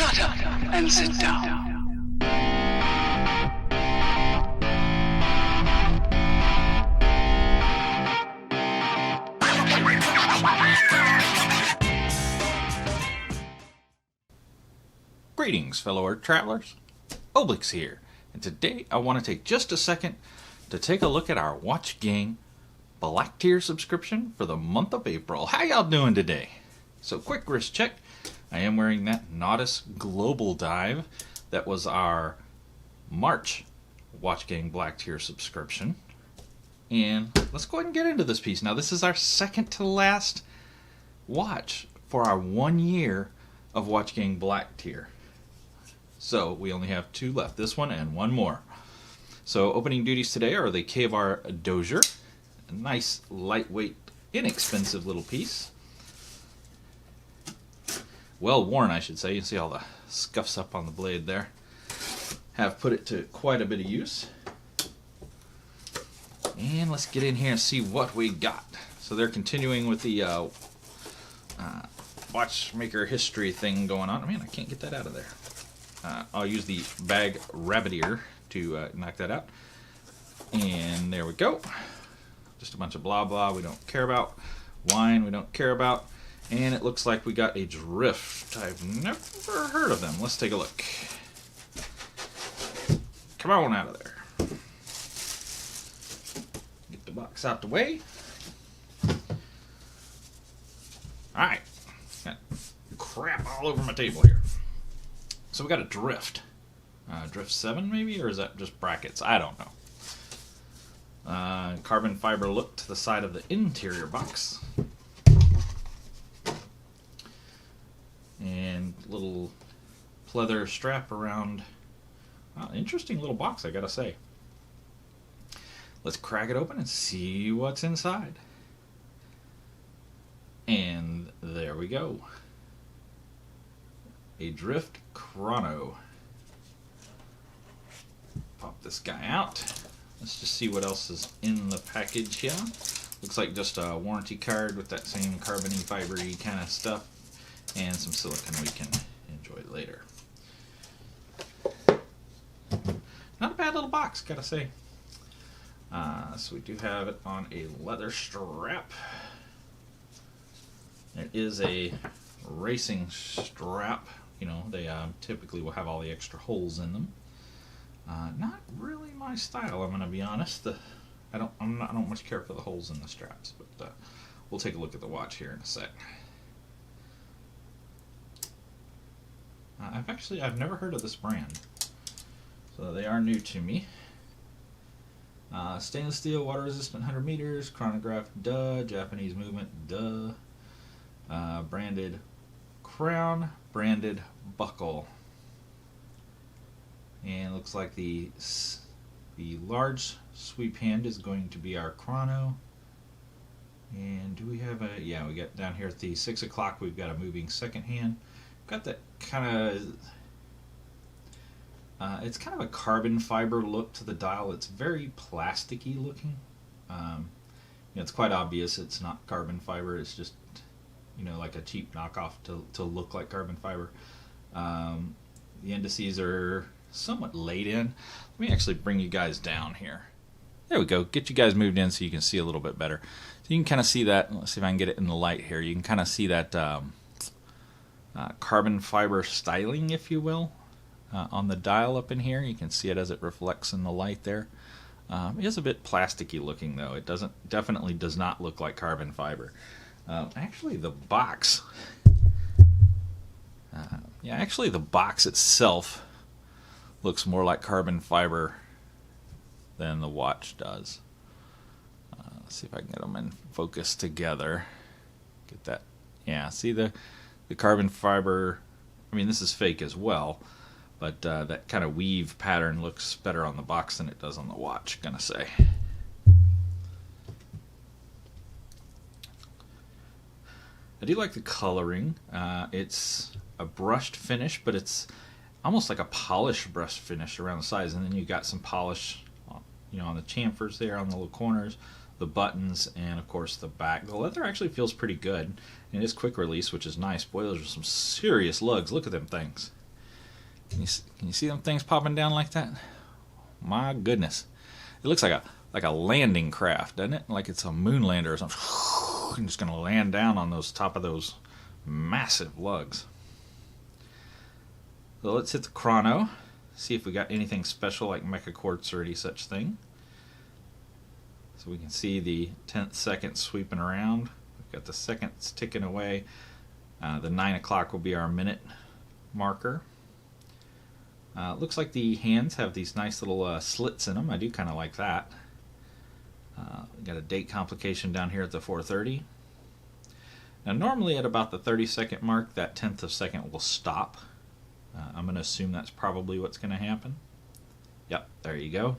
Shut up and sit down. Greetings, fellow Earth travelers. Oblix here, and today I want to take just a second to take a look at our Watch Gang Black Tier subscription for the month of April. How y'all doing today? So, quick wrist check. I am wearing that Nautis Global Dive. That was our March Watch Gang Black Tier subscription. And let's go ahead and get into this piece. Now, this is our second to last watch for our 1 year of Watch Gang Black Tier. So we only have two left, this one and one more. So opening duties today are the K-Bar Dozier, a nice, lightweight, inexpensive little piece. Well worn, I should say. You see all the scuffs up on the blade there. Have put it to quite a bit of use. And let's get in here and see what we got. So they're continuing with the watchmaker history thing going on. Man, I can't get that out of there. I'll use the bag rabbit ear to knock that out. And there we go. Just a bunch of blah blah we don't care about. Wine we don't care about. And it looks like we got a drift. I've never heard of them. Let's take a look. Come on out of there. Get the box out the way. Alright. Got crap all over my table here. So we got a drift. Drift 7 maybe? Or is that just brackets? I don't know. Carbon fiber look to the side of the interior box. And little pleather strap around. Interesting little box, I gotta say. Let's crack it open and see what's inside. And there we go. A drift chrono. Pop this guy out. Let's just see what else is in the package here. Looks like just a warranty card with that same carbony, fibery kind of stuff. And some silicone we can enjoy later. Not a bad little box, gotta say. So we do have it on a leather strap. It is a racing strap. You know, they typically will have all the extra holes in them. Not really my style, I'm going to be honest. I don't much care for the holes in the straps, but we'll take a look at the watch here in a sec. I've never heard of this brand, so they are new to me. Stainless steel, water resistant, 100 meters, chronograph, duh. Japanese movement, duh. Branded crown, branded buckle, and looks like the large sweep hand is going to be our chrono. And do we have a, yeah, we got down here at the 6 o'clock, we've got a moving second hand. Got that kind of it's kind of a carbon fiber look to the dial. It's very plasticky looking. It's quite obvious it's not carbon fiber. It's just, like a cheap knockoff to look like carbon fiber. The indices are somewhat laid in. Let me actually bring you guys down here. There we go. Get you guys moved in so you can see a little bit better. So you can kind of see that. Let's see if I can get it in the light here. You can kind of see that carbon fiber styling, if you will, on the dial up in here. You can see it as it reflects in the light there. It is a bit plasticky looking, though. It definitely does not look like carbon fiber. Actually, the box. Actually, the box itself looks more like carbon fiber than the watch does. Let's see if I can get them in focus together. Get that. Yeah, see the carbon fiber. I mean, this is fake as well, but that kind of weave pattern looks better on the box than it does on the watch, gonna say. I do like the coloring. It's a brushed finish, but it's almost like a polished brush finish around the sides, and then you got some polish, on the chamfers there, on the little corners, the buttons, and of course the back. The leather actually feels pretty good, and it is quick release, which is nice. Boy, those are some serious lugs. Look at them things. Can you see them things popping down like that? My goodness. It looks like a landing craft, doesn't it? Like it's a moon lander or something. I'm just going to land down on those top of those massive lugs. So let's hit the chrono. See if we got anything special like mecha quartz or any such thing. So we can see the 10th second sweeping around. We've got the seconds ticking away. The 9 o'clock will be our minute marker. Looks like the hands have these nice little slits in them. I do kind of like that. We got a date complication down here at the 4:30. Now normally at about the 30-second mark, that 10th of second will stop. I'm going to assume that's probably what's going to happen. Yep, there you go.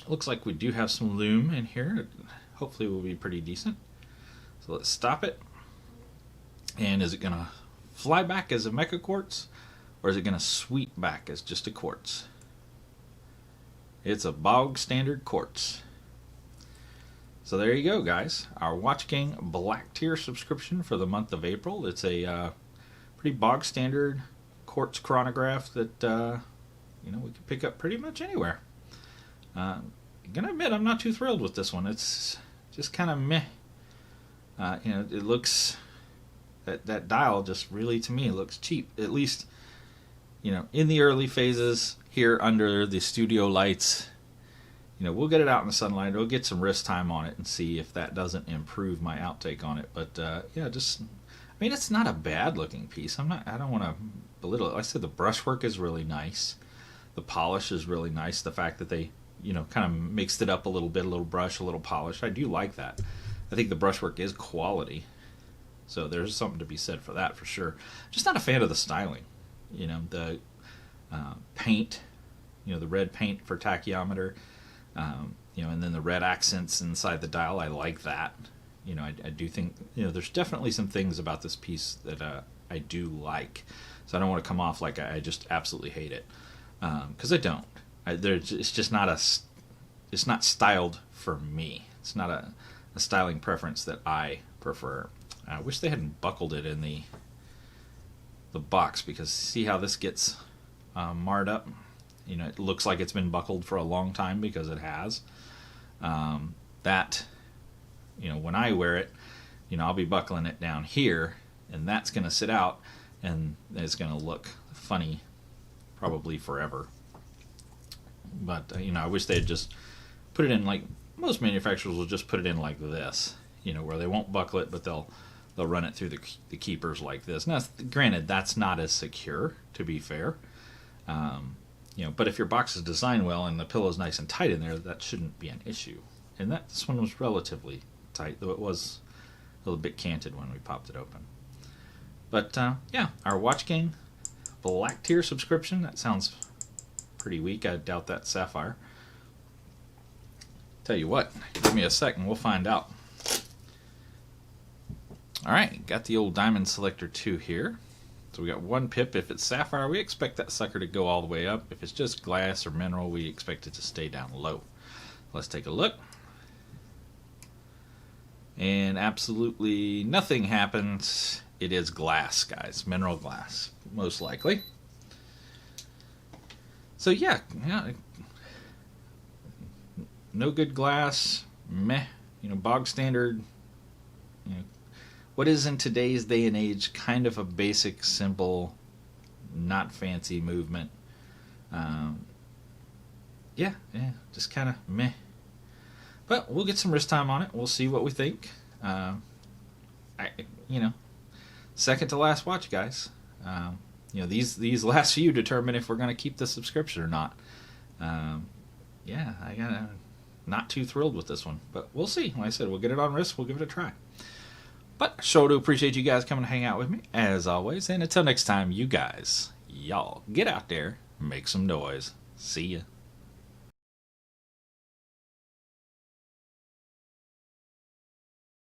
Looks like we do have some loom in here. Hopefully will be pretty decent. So let's stop it. And is it going to fly back as a mecha quartz, or is it going to sweep back as just a quartz? It's a bog standard quartz. So there you go, guys. Our Watch Gang Black Tier subscription for the month of April. It's a pretty bog standard quartz chronograph that we can pick up pretty much anywhere. I'm gonna admit I'm not too thrilled with this one. It's just kind of meh. It looks that dial just really, to me, looks cheap. At least in the early phases here under the studio lights. We'll get it out in the sunlight. We'll get some wrist time on it and see if that doesn't improve my outtake on it. But it's not a bad looking piece. I don't want to belittle it. Like I said, the brushwork is really nice. The polish is really nice. The fact that they, kind of mixed it up a little bit, a little brush, a little polish. I do like that. I think the brushwork is quality. So there's something to be said for that for sure. Just not a fan of the styling. The paint, the red paint for tachyometer, and then the red accents inside the dial. I like that. I do think, there's definitely some things about this piece that I do like. So I don't want to come off like I just absolutely hate it. Because I don't. It's just not it's not styled for me. It's not a styling preference that I prefer. I wish they hadn't buckled it in the box, because see how this gets marred up? It looks like it's been buckled for a long time, because it has. When I wear it, I'll be buckling it down here, and that's going to sit out, and it's going to look funny probably forever. But, I wish they'd just put it in like most manufacturers will just put it in like this, where they won't buckle it, but they'll run it through the keepers like this. Now, granted, that's not as secure, to be fair. But if your box is designed well and the pillow's nice and tight in there, that shouldn't be an issue. And this one was relatively tight, though it was a little bit canted when we popped it open. But our Watch Gang Black Tier subscription, that sounds pretty weak. I doubt that's sapphire. Tell you what, give me a second, we'll find out. Alright, got the old diamond selector 2 here. So we got one pip. If it's sapphire, we expect that sucker to go all the way up. If it's just glass or mineral, we expect it to stay down low. Let's take a look. And absolutely nothing happens. It is glass, guys. Mineral glass, most likely. So yeah, no good glass, meh, bog standard, what is in today's day and age kind of a basic, simple, not fancy movement. Just kind of meh. But we'll get some wrist time on it. We'll see what we think. Second to last watch, guys. These last few determine if we're going to keep the subscription or not. Not too thrilled with this one, but we'll see. Like I said, we'll get it on wrist. We'll give it a try. But sure do appreciate you guys coming to hang out with me, as always. And until next time, y'all get out there, make some noise. See ya.